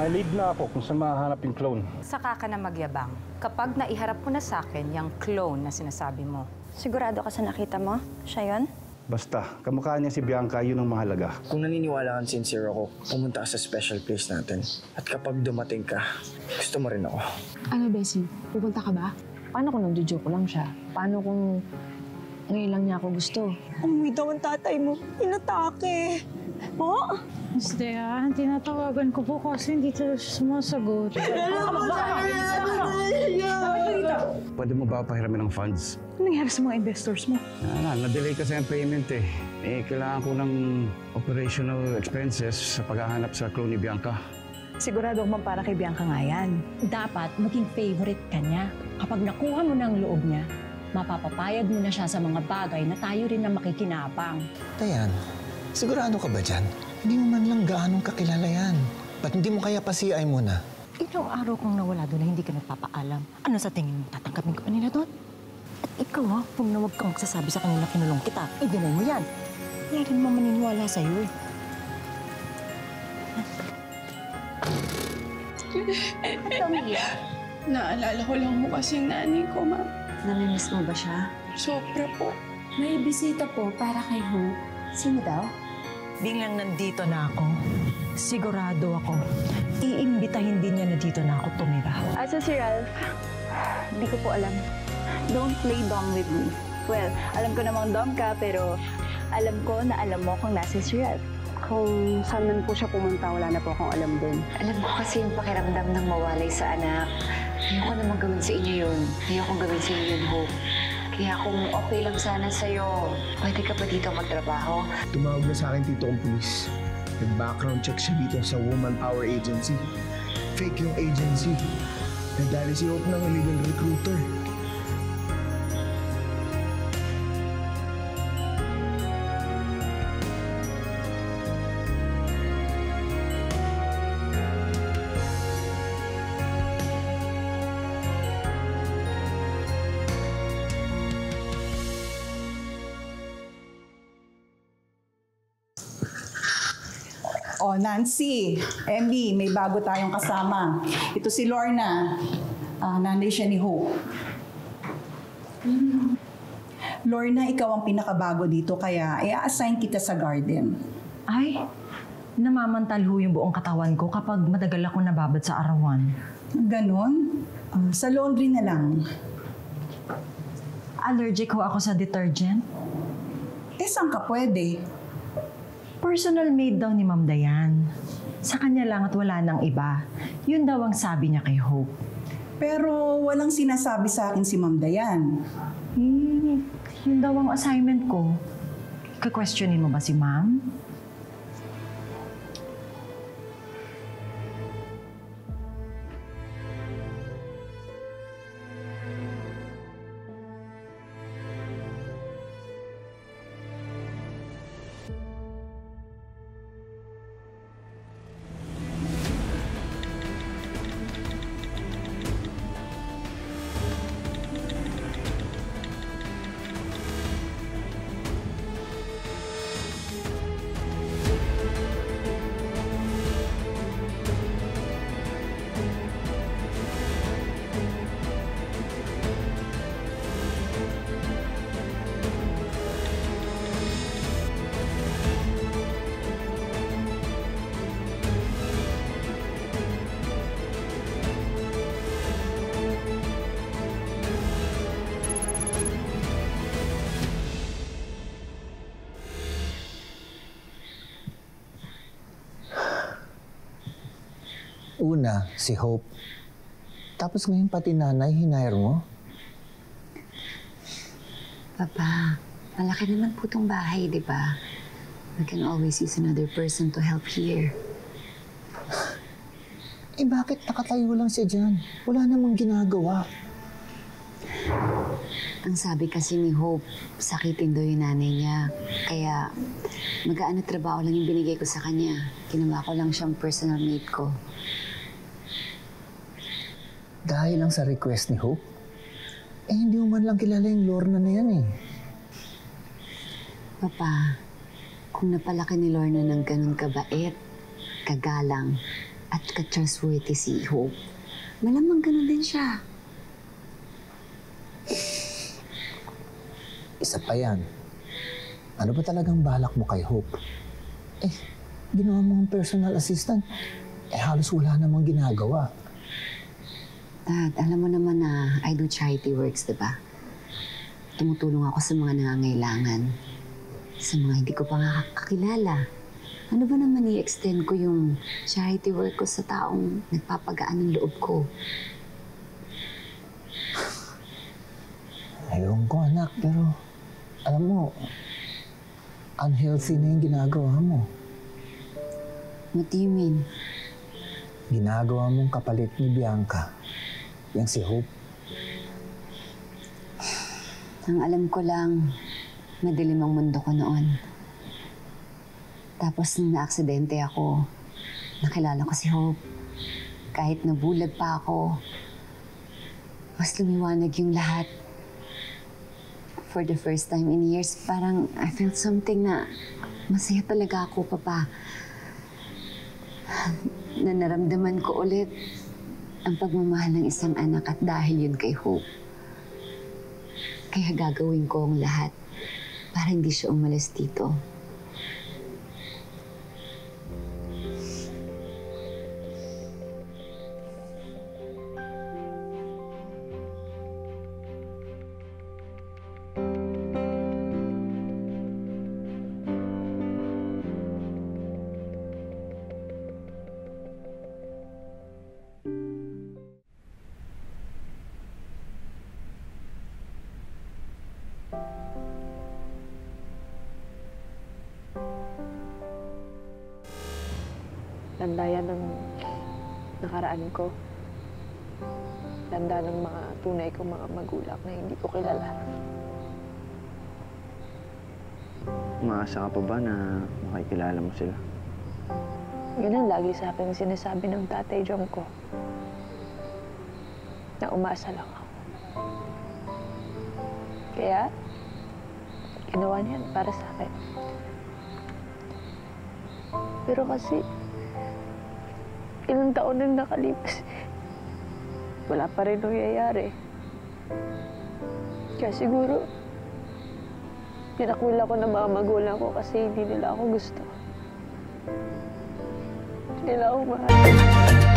May lead na ako kung saan mahahanap yung clone. Saka ka na magyabang kapag naiharap mo na sa akin yung clone na sinasabi mo. Sigurado ka sa nakita mo? Siya yun? Basta, kamukha niya si Bianca, yun ang mahalaga. Kung naniniwala kang sincere ako, pumunta ka sa special place natin. At kapag dumating ka, gusto mo rin ako. Ano, Bessie? Pupunta ka ba? Paano kung nagjo-joke lang siya? Paano kung ngayon lang niya ako gusto? Umuwi daw ang tatay mo. Inatake. Po? Miss Dea, tinatawagan ko po kasi hindi siya sumasagot. Pwede mo ba pahiramin ng funds? Ano nangyari sa mga investors mo? Na-delay kasi ang payment eh. Kailangan ko ng operational expenses sa paghahanap sa clone ni Bianca. Sigurado akong para kay Bianca nga yan. Dapat maging favorite ka niya. Kapag nakuha mo ng loob niya, mapapapayag mo na siya sa mga bagay na tayo rin ang makikinabang. Dayan, sigurado ka ba dyan? Hindi mo man lang gaanong kakilala yan. Ba't hindi mo kaya pa-CI muna? Ilang araw kong nawala doon na hindi ka nagpapaalam. Ano sa tingin mo? Tatanggapin ka pa nila doon? At ikaw ha, huwag na huwag kang magsasabi sa kanila kinulong kita. I-deny mo yan. Hindi rin naman maniniwala sa'yo eh. At umiyak. Naalala ko lang mo kasi yung nanay ko, ma. Namimiss mo ba siya? Sobra po. May bisita po para kay Hope. Sino daw? Biglang nandito na ako. Sigurado ako. Iimbitahin din niya na dito na ako tumira. Asa si Ralph? Hindi ko po alam. Don't play dumb with me. Well, alam ko namang dumb ka, pero alam ko na alam mo kung nasa si Ralph. Kung saan man po siya pumunta, wala na po akong alam din. Alam ko kasi yung pakiramdam ng mawalay sa anak. Ayoko naman gawin sa inyo yun. Ayoko gawin sa inyo yun, Hope. Kaya kung okay lang sana sa'yo, pwede ka pa dito magtrabaho? Tumawag na sa akin tito kong pulis. Nag-background check siya dito sa Woman Power Agency. Fake yung agency. Nagdali si Hope ng illegal recruiter. Oh, Nancy, Emmy, may bago tayong kasama. Ito si Lorna. Nanay siya ni Hope. Lorna, ikaw ang pinakabago dito kaya i-assign kita sa garden. Ay, namamantal ho yung buong katawan ko kapag madagal ako nababad sa arawan. Ganon? Sa laundry na lang. Allergic ho ako sa detergent. Saan ka pwede? Personal made daw ni Ma'am Dayan. Sa kanya lang at wala nang iba. Yun daw ang sabi niya kay Hope. Pero walang sinasabi sa akin si Ma'am Dayan. Yun daw ang assignment ko. Ka-questionin mo ba si Ma'am? Una, si Hope. Tapos ngayon pati nanay, hinire mo? Papa, malaki naman po itong bahay, di ba? We can always use another person to help here. Bakit nakatayo lang siya dyan? Wala namang ginagawa. Ang sabi kasi ni Hope, sakitin daw yung nanay niya. Kaya mag-aano trabaho lang yung binigay ko sa kanya. Ginawa ko lang siyang personal mate ko. Dahil lang sa request ni Hope? Hindi mo man lang kilala yung Lorna na yan eh. Papa, kung napalaki ni Lorna ng ganun kabait, kagalang, at ka-trustworthy si Hope. Malamang ganun din siya. Isa pa yan. Ano ba talagang balak mo kay Hope? Ginawa mo ang personal assistant. Halos wala namang ginagawa. Dad, alam mo naman na I do charity works, diba? Tumutulong ako sa mga nangangailangan. Sa mga hindi ko pa nga kakilala. Ano ba naman i-extend ko yung charity work ko sa taong nagpapagaan ng loob ko? Ewan ko, anak, pero alam mo, unhealthy na yung ginagawa mo. What do you mean? Ginagawa mong kapalit ni Bianca. Yang si Hope. Ang alam ko lang, madilim ang mundo ko noon. Tapos nung na-aksidente ako, nakilala ko si Hope. Kahit nabulag pa ako, mas lumiwanag yung lahat. For the first time in years, parang I felt something na masaya talaga ako, Papa. Na naramdaman ko ulit ang pagmamahal ng isang anak at dahil yun kay Hope. Kaya gagawin ko ang lahat para hindi siya umalis dito. Tanda yan ng nakaraan ko. Tanda ng mga tunay kong mga magulang na hindi ko kilala. Umaasa ka pa ba na makikilala mo sila? Yun ang lagi sa akin sinasabi ng tatay Jom ko. Na umasa lang ako. Kaya, ginawa niyan para sa akin. Pero kasi, ilang taon nang nakalipas, wala pa rin nangyayari. Kaya siguro, tinakwil ako ng mga magulang ko kasi hindi nila ako gusto. Hindi nila ako mahal.